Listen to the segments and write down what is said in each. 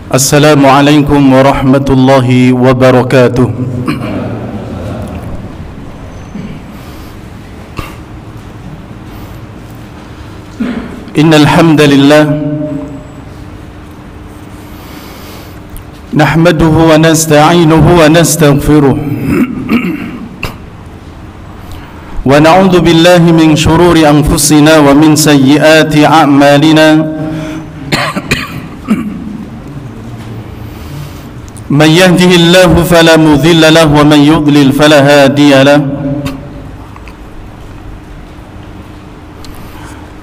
Assalamualaikum warahmatullahi wabarakatuh. Innal hamdalillah nahmaduhu wa nasta'inuhu wa nastaghfiruh wa na'udzu billahi min shururi anfusina wa min sayyiati a'malina. من يهده الله فلا مضل له ومن يضلل فلا هادي له.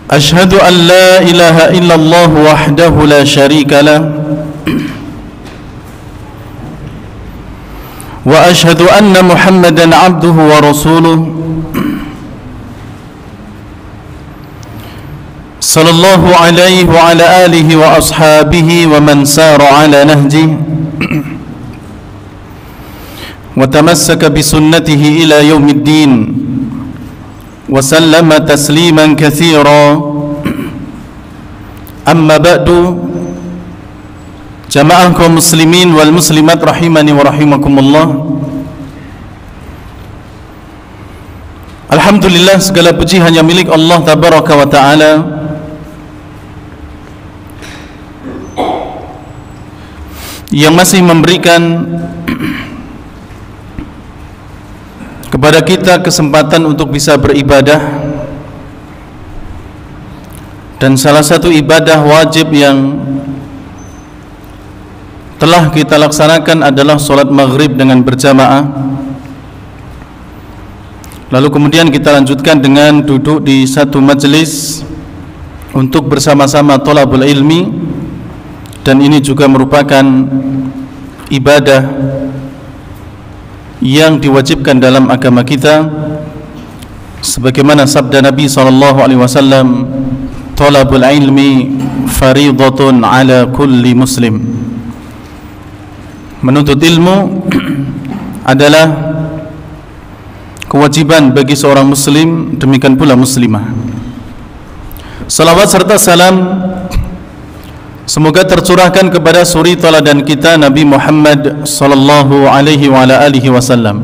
أشهد أن لا إله إلا الله وحده لا شريك له وأشهد أن محمدا عبده ورسوله صلى الله عليه وعلى آله وأصحابه ومن سار على نهجه وتمسك بسنته إلى يوم الدين وسلم تسليما كثيرا. أما بعد، jamaah kaum muslimin wal muslimat rahimani wa rahimakumullah. Alhamdulillah, segala puji hanya milik Allah tabaraka wa ta'ala yang masih memberikan kepada kita kesempatan untuk bisa beribadah, dan salah satu ibadah wajib yang telah kita laksanakan adalah sholat maghrib dengan berjamaah. Lalu kemudian kita lanjutkan dengan duduk di satu majelis untuk bersama-sama thalabul ilmi, dan ini juga merupakan ibadah yang diwajibkan dalam agama kita, sebagaimana sabda Nabi SAW, "Thalabul ilmi fariidatun ala kulli muslim." Menuntut ilmu adalah kewajiban bagi seorang muslim, demikian pula muslimah. Salawat serta salam semoga tercurahkan kepada suri teladan kita Nabi Muhammad sallallahu alaihi wa ala alihi wasallam.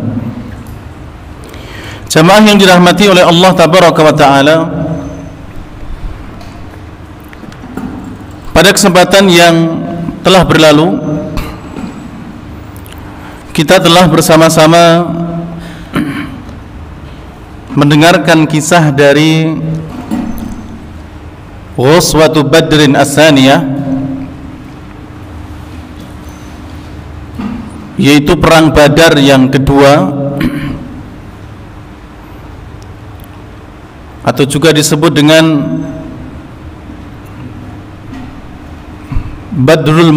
Jamaah yang dirahmati oleh Allah tabaraka wa taala, pada kesempatan yang telah berlalu kita telah bersama-sama mendengarkan kisah dari Ghazwatu Badrin As-Saniyah, yaitu perang Badar yang kedua, atau juga disebut dengan Badrul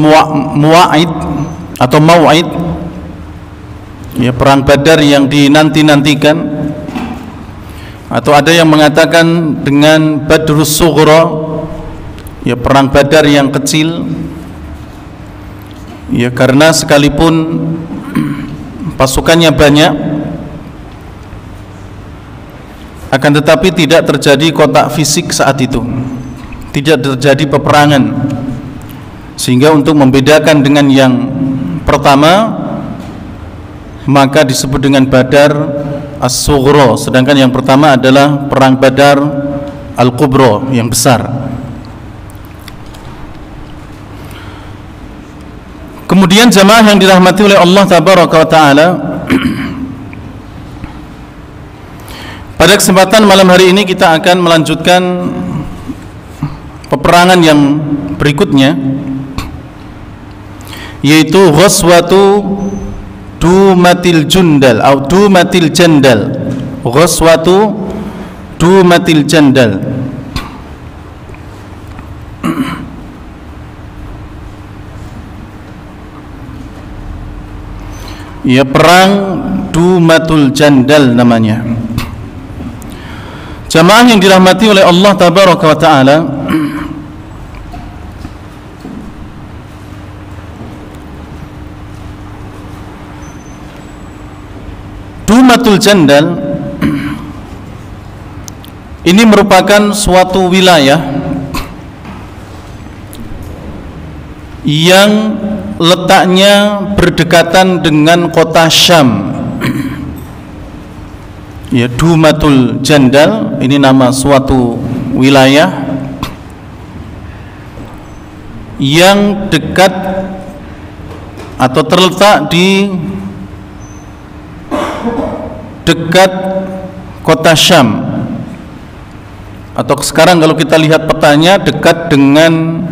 Mu'aid atau Mau'id, ya, perang Badar yang dinanti-nantikan, atau ada yang mengatakan dengan Badrus Sughra, ya, perang Badar yang kecil. Ya, karena sekalipun pasukannya banyak, akan tetapi tidak terjadi kontak fisik saat itu, tidak terjadi peperangan, sehingga untuk membedakan dengan yang pertama maka disebut dengan Badar As-Sughra, sedangkan yang pertama adalah perang Badar Al-Kubra yang besar. Kemudian jamaah yang dirahmati oleh Allah tabaraka wa ta'ala, pada kesempatan malam hari ini kita akan melanjutkan peperangan yang berikutnya, yaitu Ghazwatu Dumatil Jundal atau Dumatil Jandal. Ghazwatu Dumatil Jandal. Ya, perang Dumatul Jandal namanya. Jamaah yang dirahmati oleh Allah tabaraka wa ta'ala, Dumatul Jandal ini merupakan suatu wilayah yang letaknya berdekatan dengan kota Syam. Ya, Dumatul Jandal ini nama suatu wilayah yang dekat atau terletak di dekat kota Syam, atau sekarang kalau kita lihat petanya dekat dengan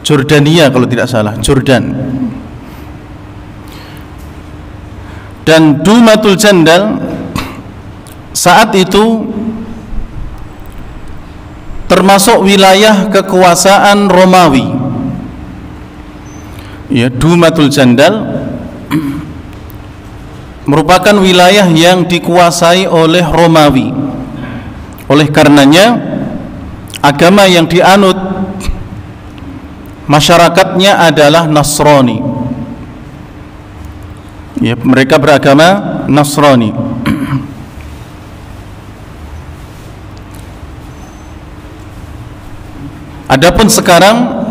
Jordania kalau tidak salah, Jordan. Dan Dumatul Jandal saat itu termasuk wilayah kekuasaan Romawi. Ya, Dumatul Jandal merupakan wilayah yang dikuasai oleh Romawi. Oleh karenanya agama yang dianut masyarakatnya adalah Nasrani. Ya, mereka beragama Nasrani. Adapun sekarang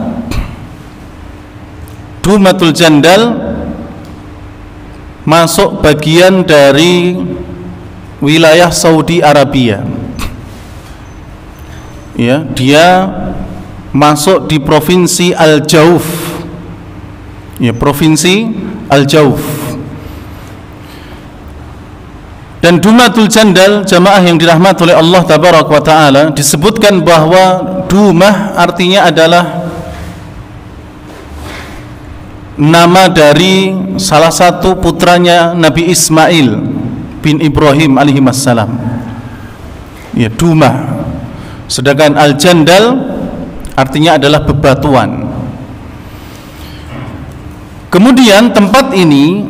Dumatul Jandal masuk bagian dari wilayah Saudi Arabia. Ya, dia masuk di provinsi Al-Jauf. Ya, provinsi Al-Jauf. Dan Dumatul Jandal, jamaah yang dirahmati oleh Allah Tabaraka wa Ta'ala, disebutkan bahwa Dumah artinya adalah nama dari salah satu putranya Nabi Ismail bin Ibrahim alaihi wassalam. Ya, Dumah. Sedangkan Al-Jandal artinya adalah bebatuan. Kemudian tempat ini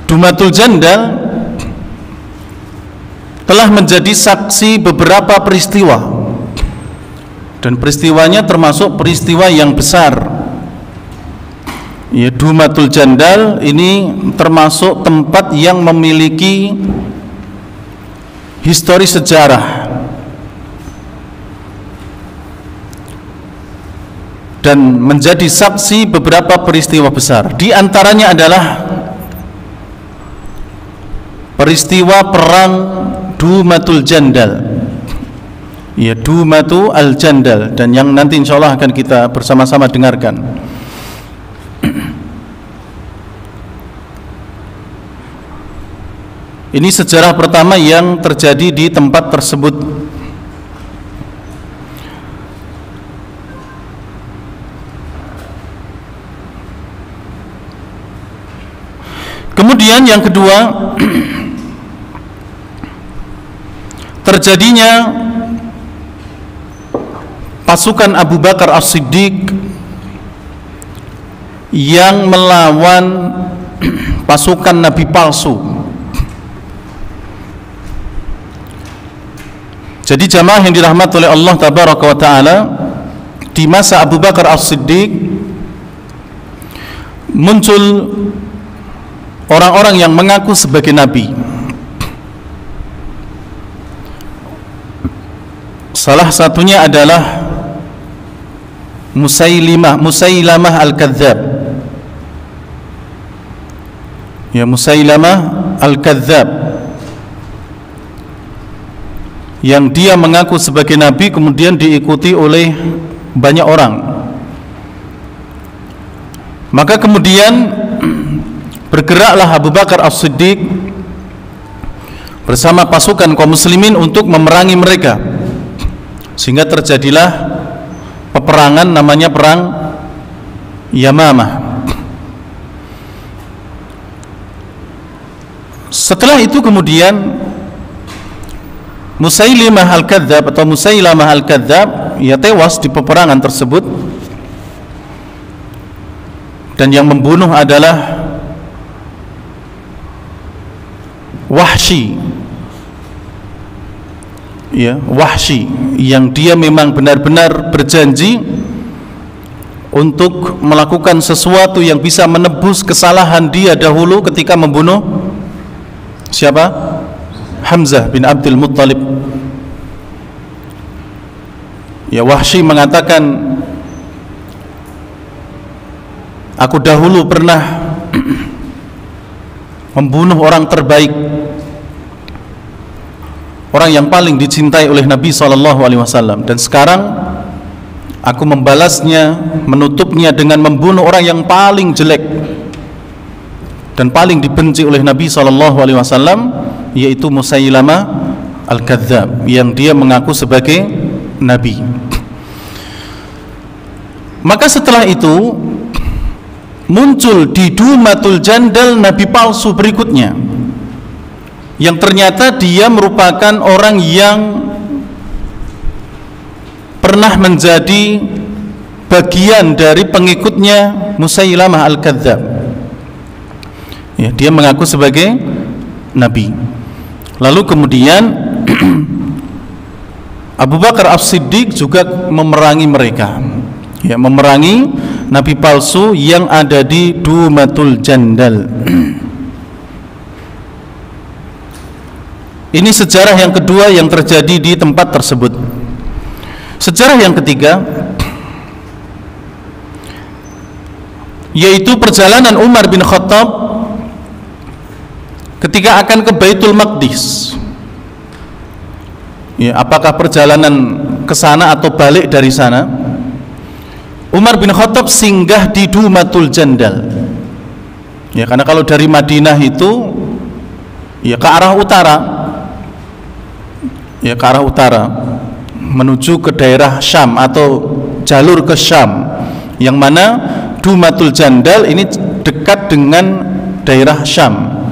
Dumatul Jandal telah menjadi saksi beberapa peristiwa, dan peristiwanya termasuk peristiwa yang besar. Ya, Dumatul Jandal ini termasuk tempat yang memiliki histori sejarah dan menjadi saksi beberapa peristiwa besar. Di antaranya adalah peristiwa perang Dumatul Jandal. Ya, Dumatul Al-Jandal, dan yang nanti insyaallah akan kita bersama-sama dengarkan. Ini sejarah pertama yang terjadi di tempat tersebut. Kemudian yang kedua, terjadinya pasukan Abu Bakar As-Siddiq yang melawan pasukan Nabi palsu. Jadi jamaah yang dirahmati oleh Allah Tabaraka wa Ta'ala, di masa Abu Bakar As-Siddiq muncul orang-orang yang mengaku sebagai nabi. Salah satunya adalah Musailamah Al-Kadzab. Ya, Musailamah Al-Kadzab, yang dia mengaku sebagai nabi kemudian diikuti oleh banyak orang. Maka kemudian bergeraklah Abu Bakar As-Siddiq bersama pasukan kaum muslimin untuk memerangi mereka, sehingga terjadilah peperangan namanya perang Yamamah. Setelah itu kemudian Musailamah Al-Kadzab atau Musailamah Al-Kadzab ia tewas di peperangan tersebut, dan yang membunuh adalah Wahsy. Ya, Wahsy, yang dia memang benar-benar berjanji untuk melakukan sesuatu yang bisa menebus kesalahan dia dahulu ketika membunuh siapa? Hamzah bin Abdul Muttalib. Ya, Wahsy mengatakan, aku dahulu pernah membunuh orang terbaik, orang yang paling dicintai oleh Nabi SAW, dan sekarang aku membalasnya, menutupnya dengan membunuh orang yang paling jelek dan paling dibenci oleh Nabi SAW, yaitu Musailamah Al-Kadzdzab, yang dia mengaku sebagai Nabi. Maka setelah itu muncul di Dumatul Jandal Nabi palsu berikutnya, yang ternyata dia merupakan orang yang pernah menjadi bagian dari pengikutnya Musailamah Al-Kadzdzab. Ya, dia mengaku sebagai Nabi. Lalu kemudian Abu Bakar As-Siddiq juga memerangi mereka, ya, memerangi nabi palsu yang ada di Dumatul Jandal. Ini sejarah yang kedua yang terjadi di tempat tersebut. Sejarah yang ketiga yaitu perjalanan Umar bin Khattab ketika akan ke Baitul Maqdis. Ya, apakah perjalanan ke sana atau balik dari sana? Umar bin Khattab singgah di Dumatul Jandal. Ya, karena kalau dari Madinah itu ya ke arah utara, ya ke arah utara menuju ke daerah Syam atau jalur ke Syam, yang mana Dumatul Jandal ini dekat dengan daerah Syam,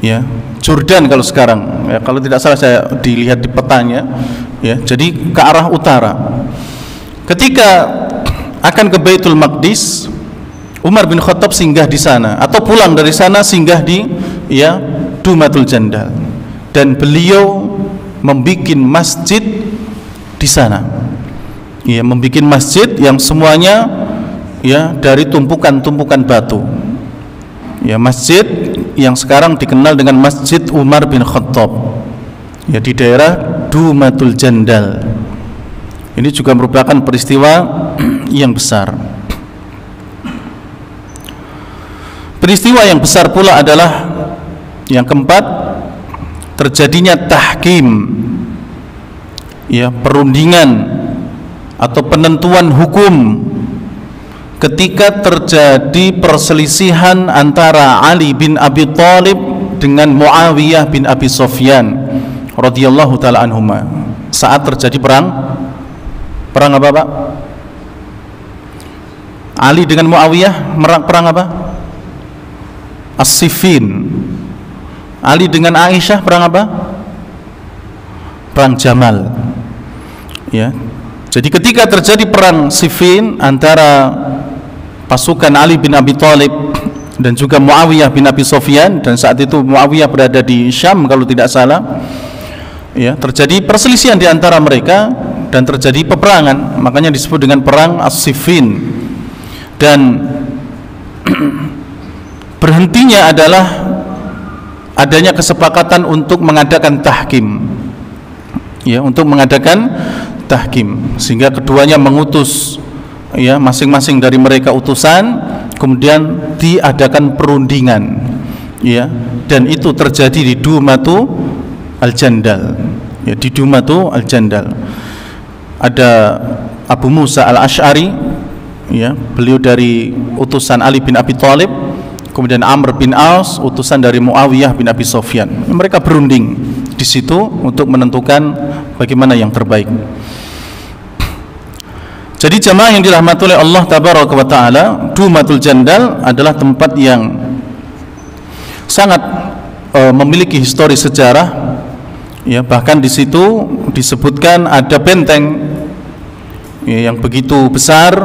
ya, Jordan kalau sekarang, ya, kalau tidak salah saya dilihat di petanya, ya, jadi ke arah utara. Ketika akan ke Baitul Maqdis, Umar bin Khattab singgah di sana atau pulang dari sana singgah di, ya, Dumatul Jandal, dan beliau membuat masjid di sana, ya, membuat masjid yang semuanya, ya, dari tumpukan-tumpukan batu, ya, masjid yang sekarang dikenal dengan Masjid Umar bin Khattab, ya, di daerah Dumatul Jandal. Ini juga merupakan peristiwa yang besar. Peristiwa yang besar pula adalah yang keempat, terjadinya tahkim, ya, perundingan atau penentuan hukum ketika terjadi perselisihan antara Ali bin Abi Thalib dengan Muawiyah bin Abi Sufyan radhiyallahu taala anhuma saat terjadi perang apa, Pak? Ali dengan Muawiyah perang apa? As-Siffin. Ali dengan Aisyah perang apa? Perang Jamal. Ya. Jadi ketika terjadi perang Siffin antara pasukan Ali bin Abi Thalib dan juga Muawiyah bin Abi Sufyan, dan saat itu Muawiyah berada di Syam kalau tidak salah, ya, terjadi perselisihan di antara mereka dan terjadi peperangan, makanya disebut dengan perang As-Siffin. Dan berhentinya adalah adanya kesepakatan untuk mengadakan tahkim, ya, untuk mengadakan tahkim, sehingga keduanya mengutus, ya, masing-masing dari mereka utusan, kemudian diadakan perundingan, ya, dan itu terjadi di Dumatul Al-Jandal, ya, di Dumatul Al-Jandal. Ada Abu Musa Al-Asy'ari, ya, beliau dari utusan Ali bin Abi Thalib, kemudian Amr bin As, utusan dari Muawiyah bin Abi Sufyan. Mereka berunding di situ untuk menentukan bagaimana yang terbaik. Jadi jamaah yang dirahmati oleh Allah tabaraka wa taala, Dumatul Jandal adalah tempat yang sangat memiliki histori sejarah, ya, bahkan di situ disebutkan ada benteng, ya, yang begitu besar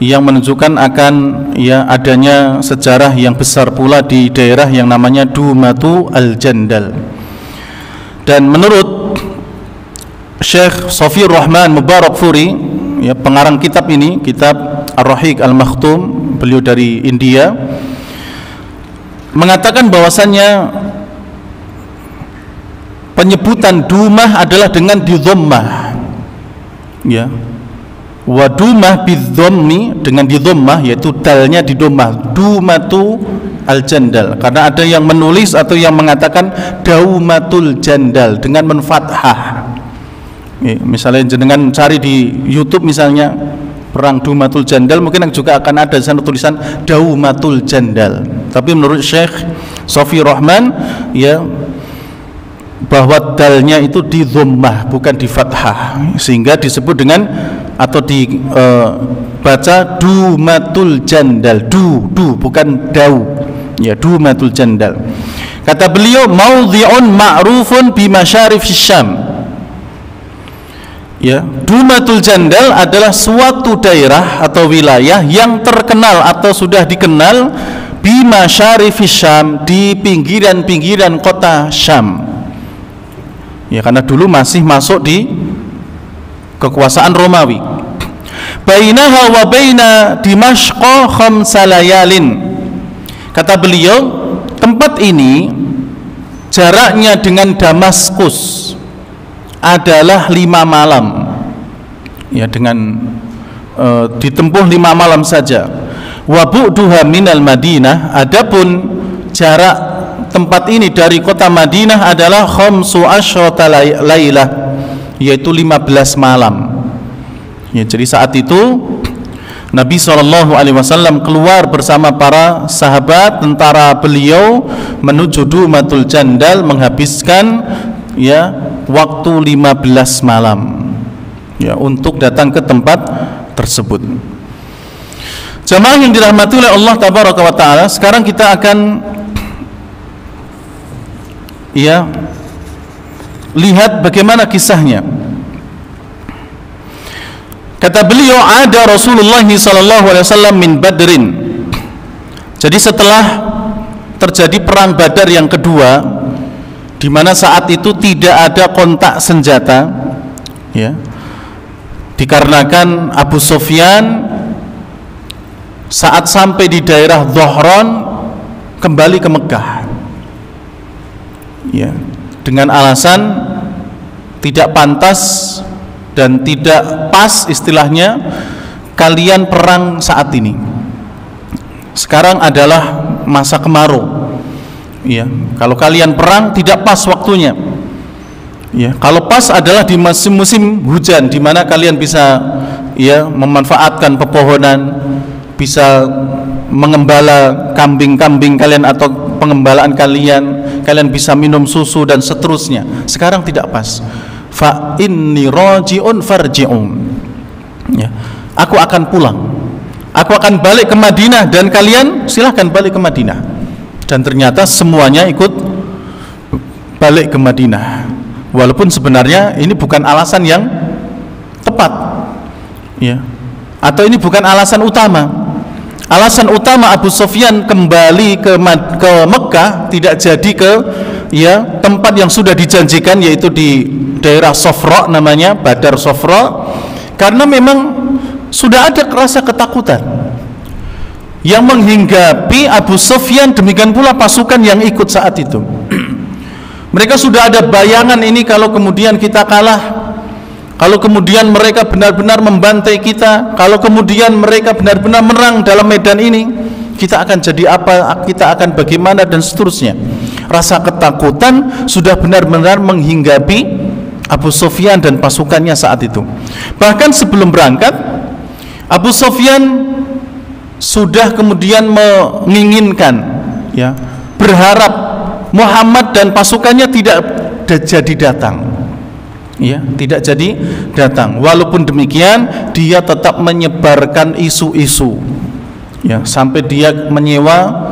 yang menunjukkan akan, ya, adanya sejarah yang besar pula di daerah yang namanya Dumatul Al-Jandal. Dan menurut Syekh Shafiyur Rahman Mubarakfuri, ya, pengarang kitab ini, kitab Ar-Rahiq Al-Makhtum, beliau dari India, mengatakan bahwasannya penyebutan dumah adalah dengan didhammah, ya, wa dumah bidhammi, dengan didhammah, yaitu dalnya didhammah, dumatu al-jandal, karena ada yang menulis atau yang mengatakan daumatul jandal dengan menfathah. Ya, misalnya jenengan cari di YouTube misalnya perang Daumatul Jandal, mungkin juga akan ada di sana tulisan Daumatul Jandal. Tapi menurut Syekh Sofi Rahman, ya, bahwa dalnya itu di dhammah bukan di fathah, sehingga disebut dengan atau dibaca Daumatul Jandal, du bukan dau, ya, Daumatul Jandal. Kata beliau, maudhi'un ma'rufun bi masyarifis Syam. Ya, Daumatul Jandal adalah suatu daerah atau wilayah yang terkenal atau sudah dikenal bi masyarifis Syam, di pinggiran-pinggiran kota Syam. Ya, karena dulu masih masuk di kekuasaan Romawi. Bainaha wa baina Dimashqa khamsa layalin. Kata beliau, tempat ini jaraknya dengan Damaskus adalah 5 malam, ya, dengan ditempuh 5 malam saja. Wa bu'duha minal Madinah, adapun jarak tempat ini dari kota Madinah adalah khamsu asyrata lailah, yaitu 15 malam. Ya, jadi saat itu Nabi SAW keluar bersama para sahabat, tentara beliau, menuju Daumatul Jandal, menghabiskan, ya, waktu 15 malam, ya, untuk datang ke tempat tersebut. Jamaah yang dirahmati oleh Allah Tabaraka wa Ta'ala, sekarang kita akan, ya, lihat bagaimana kisahnya. Kata beliau, ada Rasulullah SAW min Badrin. Jadi setelah terjadi perang Badar yang kedua, di mana saat itu tidak ada kontak senjata, ya, dikarenakan Abu Sufyan saat sampai di daerah Dhahran kembali ke Mekah, ya, dengan alasan tidak pantas dan tidak pas, istilahnya, kalian perang saat ini. Sekarang adalah masa kemarau. Ya, kalau kalian perang tidak pas waktunya. Ya, kalau pas adalah di musim hujan, di mana kalian bisa, ya, memanfaatkan pepohonan, bisa mengembala kambing-kambing kalian atau pengembalaan kalian bisa minum susu dan seterusnya. Sekarang tidak pas. Fa inni raji'un farji'un. Ya, aku akan pulang. Aku akan balik ke Madinah dan kalian silahkan balik ke Madinah. Dan ternyata semuanya ikut balik ke Madinah, walaupun sebenarnya ini bukan alasan yang tepat, ya, atau ini bukan alasan utama. Alasan utama Abu Sufyan kembali ke Mekah, tidak jadi ke, ya, tempat yang sudah dijanjikan, yaitu di daerah Sofra, namanya Badar Sofra, karena memang sudah ada rasa ketakutan yang menghinggapi Abu Sufyan, demikian pula pasukan yang ikut saat itu. Mereka sudah ada bayangan, ini kalau kemudian kita kalah, kalau kemudian mereka benar-benar membantai kita, kalau kemudian mereka benar-benar menang dalam medan ini, kita akan jadi apa, kita akan bagaimana, dan seterusnya. Rasa ketakutan sudah benar-benar menghinggapi Abu Sufyan dan pasukannya saat itu. Bahkan sebelum berangkat, Abu Sufyan sudah kemudian menginginkan, ya, berharap Muhammad dan pasukannya tidak jadi datang, ya, tidak jadi datang. Walaupun demikian, dia tetap menyebarkan isu-isu, ya, sampai dia menyewa,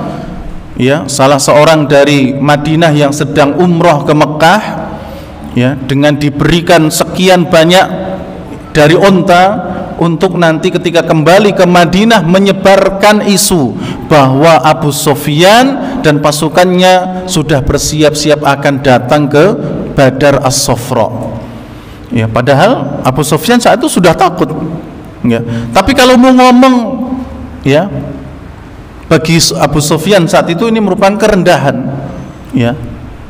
ya, salah seorang dari Madinah yang sedang umroh ke Mekah, ya, dengan diberikan sekian banyak dari onta, untuk nanti ketika kembali ke Madinah menyebarkan isu bahwa Abu Sufyan dan pasukannya sudah bersiap-siap akan datang ke Badar As-Sofra. Ya, padahal Abu Sufyan saat itu sudah takut. Ya. Tapi kalau mau ngomong ya, bagi Abu Sufyan saat itu ini merupakan kerendahan, ya,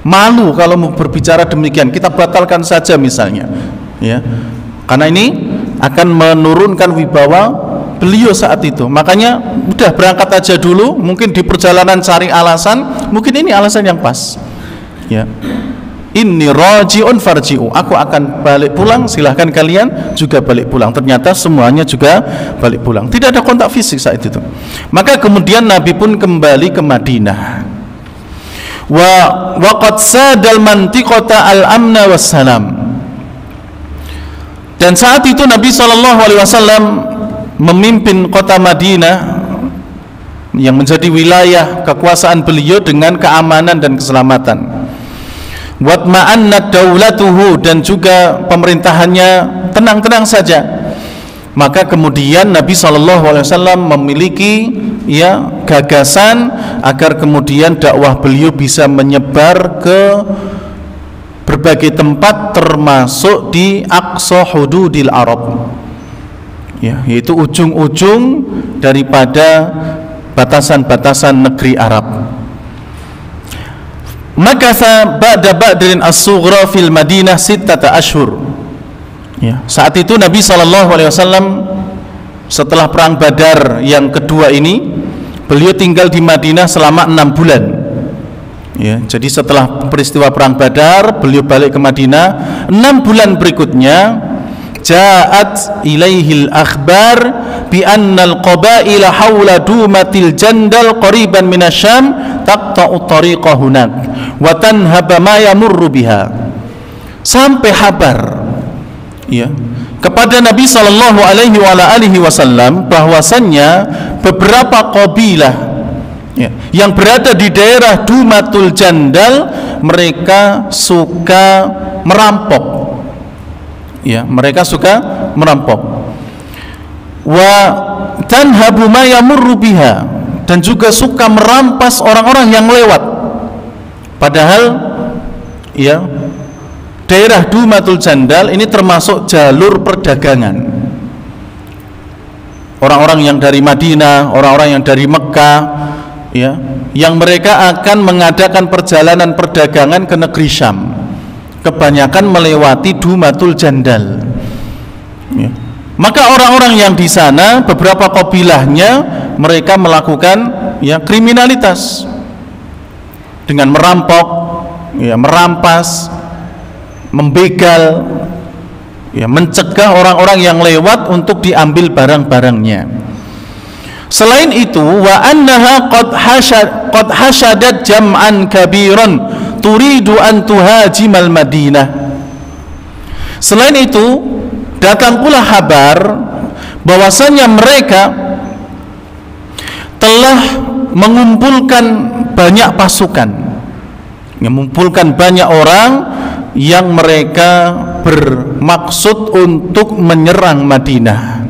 malu kalau mau berbicara demikian, kita batalkan saja misalnya, ya, karena ini akan menurunkan wibawa beliau saat itu. Makanya udah berangkat aja dulu, mungkin di perjalanan cari alasan, mungkin ini alasan yang pas, ya, inni raji'un farji'u, aku akan balik pulang, silahkan kalian juga balik pulang. Ternyata semuanya juga balik pulang, tidak ada kontak fisik saat itu. Maka kemudian Nabi pun kembali ke Madinah. Wa qad sadal mantiqata al-amna wassalam, dan saat itu Nabi SAW memimpin kota Madinah yang menjadi wilayah kekuasaan beliau dengan keamanan dan keselamatan. Watma'annat daulatuhu, dan juga pemerintahannya tenang-tenang saja. Maka kemudian Nabi SAW memiliki, ya, gagasan agar kemudian dakwah beliau bisa menyebar ke berbagai tempat, termasuk di aqsa hududil Arab, ya, yaitu ujung-ujung daripada batasan-batasan negeri Arab. Makatha ba'da Badrin as-sughra fil Madinah 6 ashhur. Ya, saat itu Nabi SAW setelah perang Badar yang kedua ini, beliau tinggal di Madinah selama 6 bulan. Ya, jadi setelah peristiwa perang Badar, beliau balik ke Madinah. 6 bulan berikutnya, ja'at ilaihil akhbar bi annal qabaila hawla dumatil jandal qariban minasyam taqta'u tariqa hunak wa tanhaba ma yamurru biha. Sampai kabar, ya, kepada Nabi SAW bahwasannya beberapa kabilah, ya, yang berada di daerah Dumatul Jandal, mereka suka merampok, ya, mereka suka merampok. Wa tanhabu ma yamurru biha, dan juga suka merampas orang-orang yang lewat. Padahal, ya, daerah Dumatul Jandal ini termasuk jalur perdagangan. Orang-orang yang dari Madinah, orang-orang yang dari Mekah, ya, yang mereka akan mengadakan perjalanan perdagangan ke negeri Syam, kebanyakan melewati Dumatul Jandal, ya. Maka orang-orang yang di sana, beberapa kabilahnya, mereka melakukan, ya, kriminalitas dengan merampok, ya, merampas, membegal, ya, mencegah orang-orang yang lewat untuk diambil barang-barangnya. Selain itu, wa annaha qad hasyadat jam'an kabiran turidu an tuhajimal Madinah. Selain itu, datang pula kabar bahwasanya mereka telah mengumpulkan banyak pasukan, mengumpulkan banyak orang yang mereka bermaksud untuk menyerang Madinah,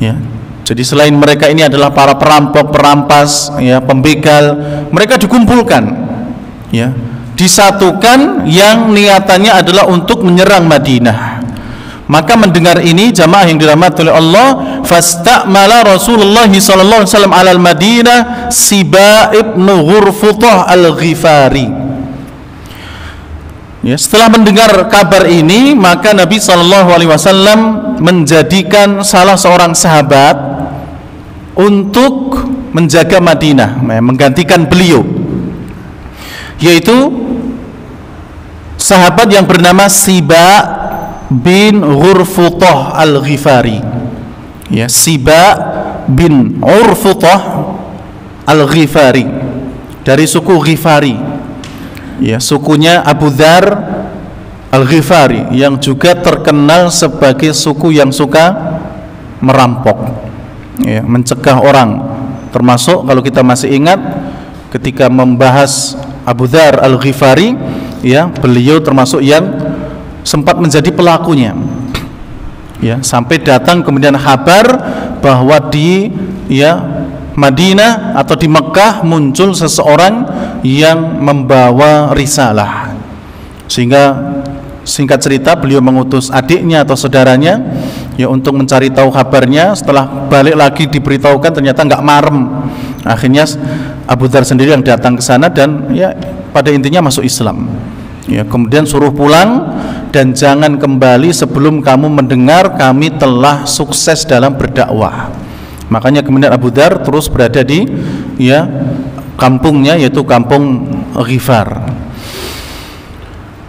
ya. Jadi selain mereka ini adalah para perampok, perampas, ya, pembegal, mereka dikumpulkan, ya, disatukan yang niatannya adalah untuk menyerang Madinah. Maka mendengar ini, jamaah yang dirahmati oleh Allah, fastamala Rasulullah sallallahu alaihi wasallam alal Madinah Siba ibn Ghurfutah al-Ghifari. Ya, setelah mendengar kabar ini, maka Nabi sallallahu alaihi wasallam menjadikan salah seorang sahabat untuk menjaga Madinah, menggantikan beliau, yaitu sahabat yang bernama Siba bin Ghurfutah al-Ghifari, ya, Siba bin Ghurfutah al-Ghifari, dari suku Ghifari, ya, sukunya Abu Dzar al-Ghifari, yang juga terkenal sebagai suku yang suka merampok, ya, mencegah orang. Termasuk kalau kita masih ingat ketika membahas Abu Dzar al-Ghifari, ya, beliau termasuk yang sempat menjadi pelakunya, ya, sampai datang kemudian kabar bahwa di, ya, Madinah atau di Mekah muncul seseorang yang membawa risalah, sehingga singkat cerita beliau mengutus adiknya atau saudaranya ya untuk mencari tahu kabarnya. Setelah balik lagi diberitahukan ternyata nggak marem. Akhirnya Abu Dzar sendiri yang datang ke sana dan ya pada intinya masuk Islam. Ya, kemudian suruh pulang dan jangan kembali sebelum kamu mendengar kami telah sukses dalam berdakwah. Makanya kemudian Abu Dzar terus berada di ya kampungnya, yaitu kampung Ghifar.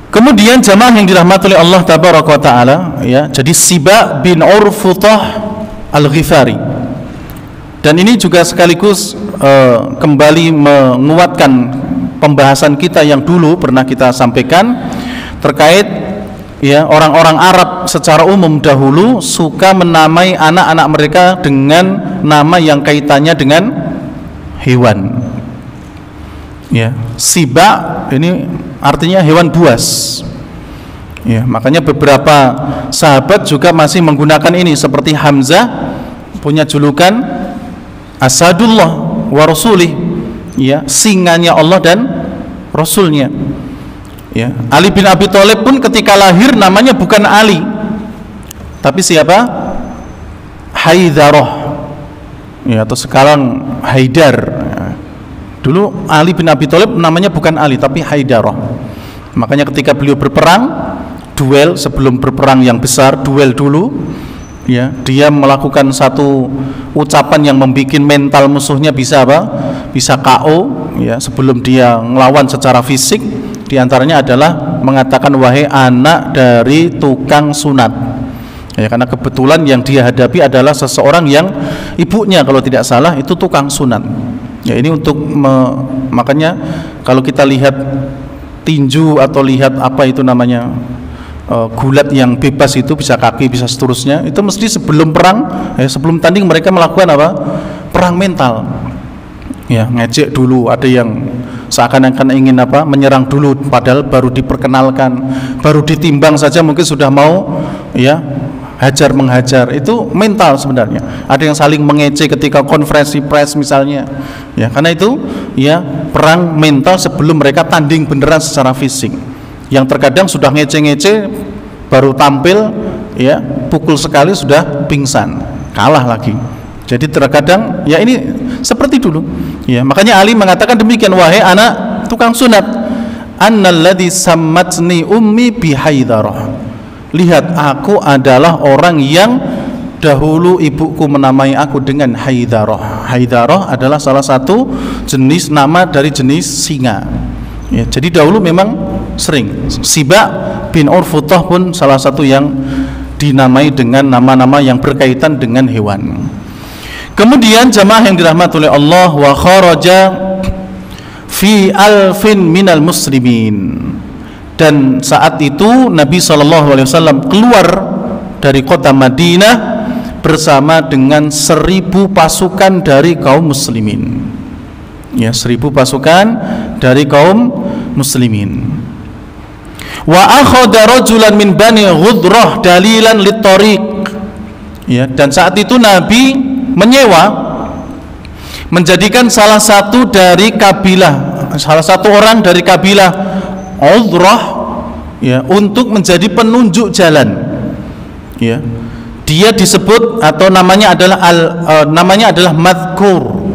Kemudian jamaah yang dirahmati oleh Allah tabaraka wa taala, ya, jadi Siba bin Urfutah Al-Ghifari. Dan ini juga sekaligus kembali menguatkan pembahasan kita yang dulu pernah kita sampaikan terkait ya orang-orang Arab secara umum dahulu suka menamai anak-anak mereka dengan nama yang kaitannya dengan hewan. Ya, Siba ini artinya hewan buas. Ya, makanya beberapa sahabat juga masih menggunakan ini, seperti Hamzah punya julukan Asadullah wa Rasulih, ya, singanya Allah dan Rasulnya. Ya, Ali bin Abi Thalib pun ketika lahir namanya bukan Ali, tapi siapa? Haidarah. Ya, atau sekarang Haidar. Ya. Dulu Ali bin Abi Thalib namanya bukan Ali tapi Haidarah. Makanya ketika beliau berperang, duel, sebelum berperang yang besar, duel dulu, ya, dia melakukan satu ucapan yang membuat mental musuhnya bisa apa? Bisa KO, ya, sebelum dia ngelawan secara fisik. Di antaranya adalah mengatakan wahai anak dari tukang sunat. Ya, karena kebetulan yang dia hadapi adalah seseorang yang ibunya kalau tidak salah itu tukang sunat. Ya, ini untuk makanya kalau kita lihat tinju atau lihat apa itu namanya gulat yang bebas itu bisa kaki bisa seterusnya, itu mesti sebelum perang, ya, sebelum tanding mereka melakukan apa? Perang mental. Ya, ngejek dulu, ada yang seakan-akan ingin apa? Menyerang dulu, padahal baru diperkenalkan, baru ditimbang saja mungkin sudah mau ya hajar menghajar. Itu mental sebenarnya. Ada yang saling mengejek ketika konferensi pers misalnya. Ya, karena itu ya perang mental sebelum mereka tanding beneran secara fisik. Yang terkadang sudah ngece-ngece baru tampil ya pukul sekali sudah pingsan, kalah lagi. Jadi terkadang ya ini seperti dulu ya, makanya Ali mengatakan demikian, wahai anak tukang sunat, annalladzi sammatni ummi bihaidarah, lihat aku adalah orang yang dahulu ibuku menamai aku dengan Haidarah. Haidarah adalah salah satu jenis nama dari jenis singa ya, jadi dahulu memang sering. Siba bin Urfutah pun salah satu yang dinamai dengan nama-nama yang berkaitan dengan hewan. Kemudian jamaah yang dirahmati oleh Allah, wa kharaja fi alfin minal muslimin, dan saat itu Nabi SAW keluar dari kota Madinah bersama dengan 1000 pasukan dari kaum muslimin. Ya, 1000 pasukan dari kaum muslimin. Wa akhadha rajulan min bani Ghudrah dalilan lit-tariq. Ya, dan saat itu Nabi menjadikan salah satu orang dari kabilah Ghudrah ya untuk menjadi penunjuk jalan. Ya. Dia disebut atau namanya adalah Madkur.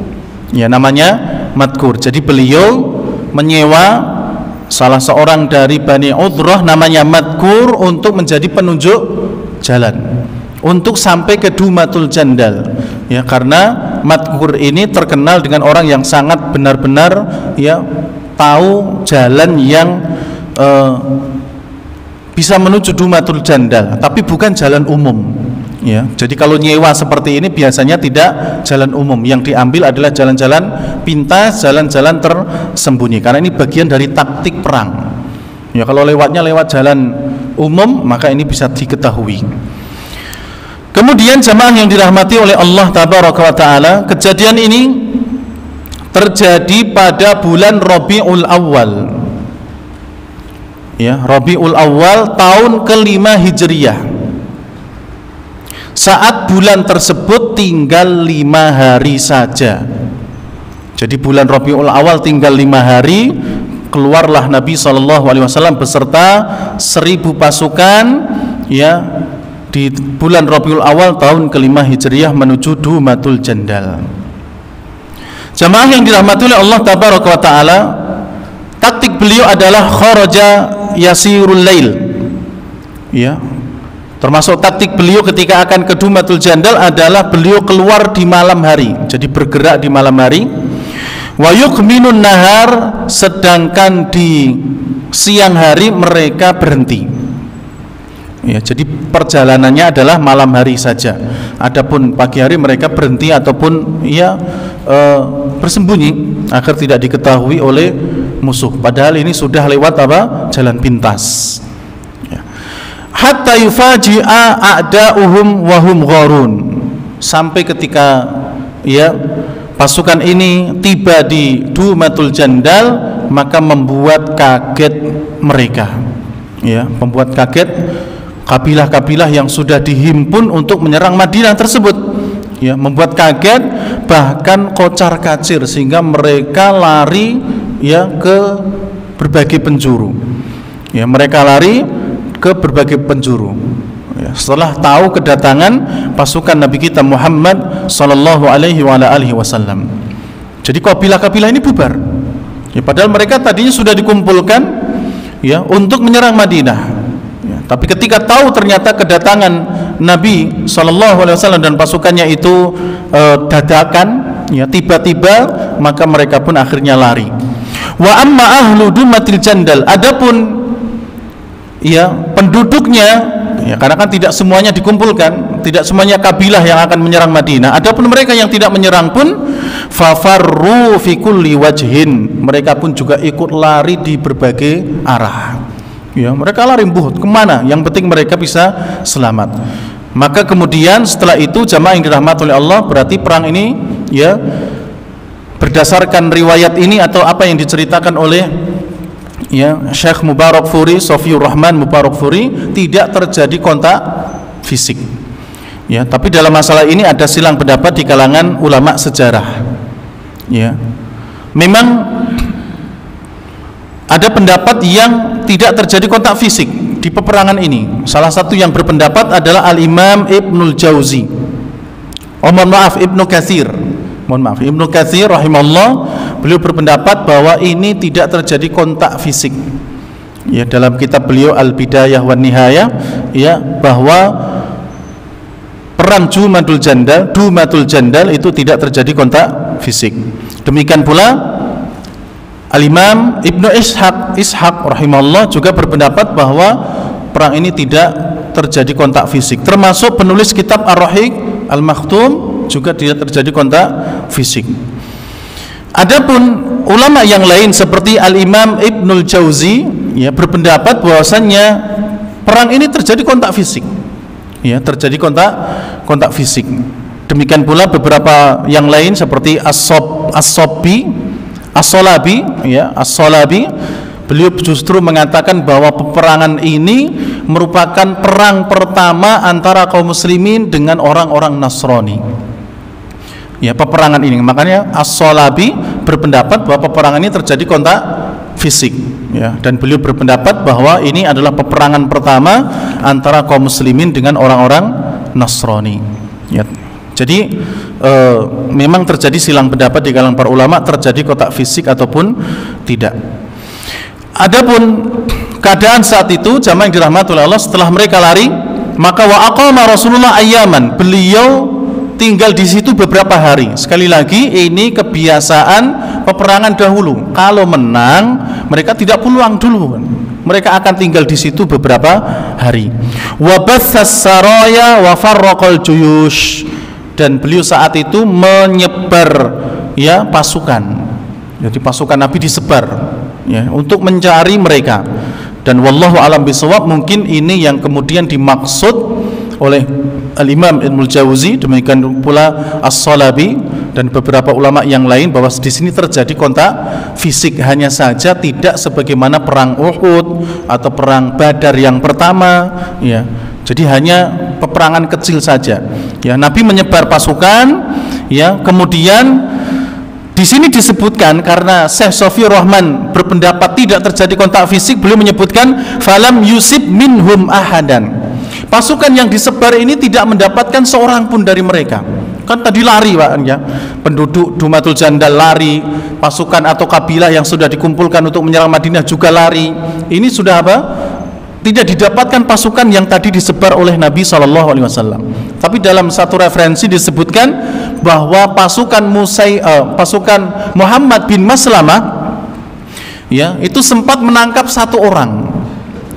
Ya, namanya Madkur. Jadi beliau menyewa salah seorang dari Bani Ghudrah namanya Madkur untuk menjadi penunjuk jalan untuk sampai ke Dumatul Jandal. Ya, karena Madkur ini terkenal dengan orang yang sangat benar-benar ya tahu jalan yang bisa menuju Dumatul Jandal, tapi bukan jalan umum. Ya, jadi kalau nyewa seperti ini biasanya tidak jalan umum, yang diambil adalah jalan-jalan pintas, jalan-jalan tersembunyi, karena ini bagian dari taktik perang. Ya, kalau lewatnya lewat jalan umum maka ini bisa diketahui. Kemudian jamaah yang dirahmati oleh Allah tabaraka wa taala, kejadian ini terjadi pada bulan Rabiul Awal. Ya, Rabiul Awal tahun ke-5 Hijriyah. Saat bulan tersebut tinggal 5 hari saja. Jadi bulan Rabiul Awal tinggal 5 hari, keluarlah Nabi SAW beserta 1000 pasukan ya di bulan Rabiul Awal tahun ke-5 Hijriah menuju Dumatul Jandal. Jamaah yang dirahmati oleh Allah Tabaraka wa Ta'ala, taktik beliau adalah kharaja yasirul lail. Ya. Termasuk taktik beliau ketika akan ke Dumatul Jandal adalah beliau keluar di malam hari, jadi bergerak di malam hari. Wa yuqminun nahar, sedangkan di siang hari mereka berhenti. Ya, jadi perjalanannya adalah malam hari saja. Adapun pagi hari mereka berhenti ataupun bersembunyi agar tidak diketahui oleh musuh. Padahal ini sudah lewat jalan pintas. Ya. Hatta yufaji'a a'da'uhum wa hum gharun, sampai ketika pasukan ini tiba di Dumatul Jandal, maka membuat kaget mereka. Ya, membuat kaget kabilah-kabilah yang sudah dihimpun untuk menyerang Madinah tersebut. Ya, membuat kaget, bahkan kocar-kacir, sehingga mereka lari ke berbagai penjuru. Ya, mereka lari ke berbagai penjuru. Ya, setelah tahu kedatangan pasukan Nabi kita Muhammad sallallahu alaihi wasallam. Jadi kabilah-kabilah ini bubar. Ya, padahal mereka tadinya sudah dikumpulkan untuk menyerang Madinah. Tapi ketika tahu ternyata kedatangan Nabi SAW dan pasukannya itu dadakan, tiba-tiba, maka mereka pun akhirnya lari. Wa amma ahlu Dumatil Jandal, adapun penduduknya, karena kan tidak semuanya dikumpulkan, tidak semuanya kabilah yang akan menyerang Madinah. Adapun mereka yang tidak menyerang pun fafarru fi kulli wajhin, mereka pun juga ikut lari di berbagai arah. Ya, mereka lari kemana? Yang penting mereka bisa selamat. Maka kemudian setelah itu, jamaah yang dirahmati oleh Allah, berarti perang ini berdasarkan riwayat ini atau apa yang diceritakan oleh Syekh Mubarakfuri, Sofiur Rahman Mubarakfuri, tidak terjadi kontak fisik. Ya, tapi dalam masalah ini ada silang pendapat di kalangan ulama sejarah. Ya, memang ada pendapat yang tidak terjadi kontak fisik di peperangan ini. Salah satu yang berpendapat adalah Al-Imam Ibnul Jauzi. Ibnu Katsir rahimahullah, beliau berpendapat bahwa ini tidak terjadi kontak fisik. Ya, dalam kitab beliau Al-Bidayah wan Nihayah, bahwa perang Dumatul Jandal itu tidak terjadi kontak fisik. Demikian pula Al-Imam Ibnu Ishaq rahimahullah juga berpendapat bahwa perang ini tidak terjadi kontak fisik. Termasuk penulis kitab Ar-Rahiq Al-Makhtum juga tidak terjadi kontak fisik. Adapun ulama yang lain seperti Al-Imam Ibnul Jauzi berpendapat bahwasannya perang ini terjadi kontak fisik. Terjadi kontak fisik. Demikian pula beberapa yang lain seperti As-Solabi, beliau justru mengatakan bahwa peperangan ini merupakan perang pertama antara kaum muslimin dengan orang-orang Nasrani. Peperangan ini, makanya As-Solabi berpendapat bahwa peperangan ini terjadi kontak fisik. Dan beliau berpendapat bahwa ini adalah peperangan pertama antara kaum muslimin dengan orang-orang Nasrani. Jadi memang terjadi silang pendapat di kalangan para ulama, terjadi kontak fisik ataupun tidak. Adapun keadaan saat itu, jamaah yang dirahmati oleh Allah, setelah mereka lari, maka wa aqama Rasulullah ayyaman, beliau tinggal di situ beberapa hari. Sekali lagi, ini kebiasaan peperangan dahulu. Kalau menang, mereka tidak pulang dulu, mereka akan tinggal di situ beberapa hari. Wa bathas saraya wa farraqal juyush, dan beliau saat itu menyebar pasukan. Jadi pasukan Nabi disebar untuk mencari mereka. Dan wallahu alam bisawab, mungkin ini yang kemudian dimaksud oleh Al-Imam Ibnul Jauzi, demikian pula As-Solabi dan beberapa ulama yang lain, bahwa di sini terjadi kontak fisik, hanya saja tidak sebagaimana perang Uhud atau perang Badar yang pertama. Jadi hanya peperangan kecil saja. Nabi menyebar pasukan. Kemudian di sini disebutkan, karena Syekh Sofiur Rahman berpendapat tidak terjadi kontak fisik, beliau menyebutkan falam yusib minhum ahadan, pasukan yang disebar ini tidak mendapatkan seorang pun dari mereka. Kan tadi lari Pak ya. Penduduk Dumatul Jandal lari, pasukan atau kabilah yang sudah dikumpulkan untuk menyerang Madinah juga lari. Ini sudah apa? Tidak didapatkan pasukan yang tadi disebar oleh Nabi SAW. Tapi dalam satu referensi disebutkan bahwa pasukan Muhammad bin Maslamah ya, itu sempat menangkap satu orang.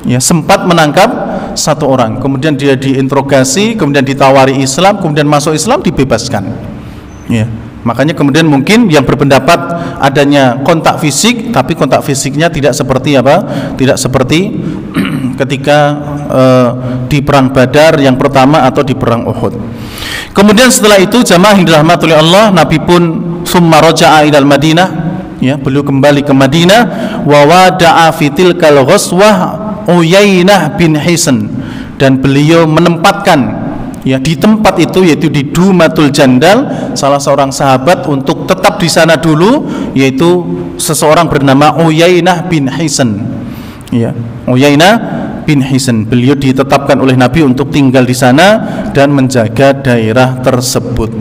Ya, sempat menangkap satu orang. Kemudian dia diinterogasi, kemudian ditawari Islam, kemudian masuk Islam, dibebaskan. Ya. Makanya kemudian mungkin yang berpendapat adanya kontak fisik, tapi kontak fisiknya tidak seperti apa? Tidak seperti ketika di perang Badar yang pertama atau di perang Uhud. Kemudian setelah itu jamaah yang dirahmati oleh Allah, Nabi pun summa raja'a ilal Madinah, ya, beliau kembali ke Madinah, wa wada'a fi tilkal ghazwah Uyainah bin Hisn, dan beliau menempatkan ya di tempat itu, yaitu di Dumatul Jandal, salah seorang sahabat untuk tetap di sana dulu, yaitu seseorang bernama Uyainah bin Hisn. Ya, Uyainah bin Hisn, beliau ditetapkan oleh Nabi untuk tinggal di sana dan menjaga daerah tersebut.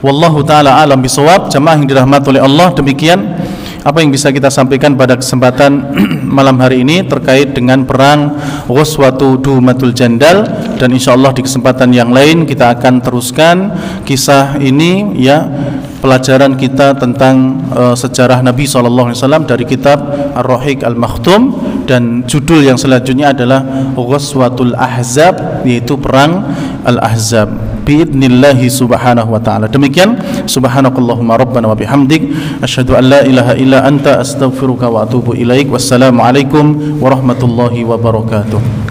Wallahu taala alam bisawab. Jamaah yang dirahmati oleh Allah, demikian apa yang bisa kita sampaikan pada kesempatan malam hari ini terkait dengan perang Ghazwatu Dumatul Jandal, dan insyaallah di kesempatan yang lain kita akan teruskan kisah ini ya, pelajaran kita tentang sejarah Nabi SAW dari kitab Ar-Rahiq Al-Makhtum, dan judul yang selanjutnya adalah Ghazwatul Ahzab, yaitu perang Al-Ahzab biidnillahi subhanahu wa ta'ala. Demikian, subhanakallahumma rabbana wa bihamdik, asyhadu an la ilaha illa anta astaghfiruka wa atubu ilaik. Wassalamualaikum warahmatullahi wabarakatuh.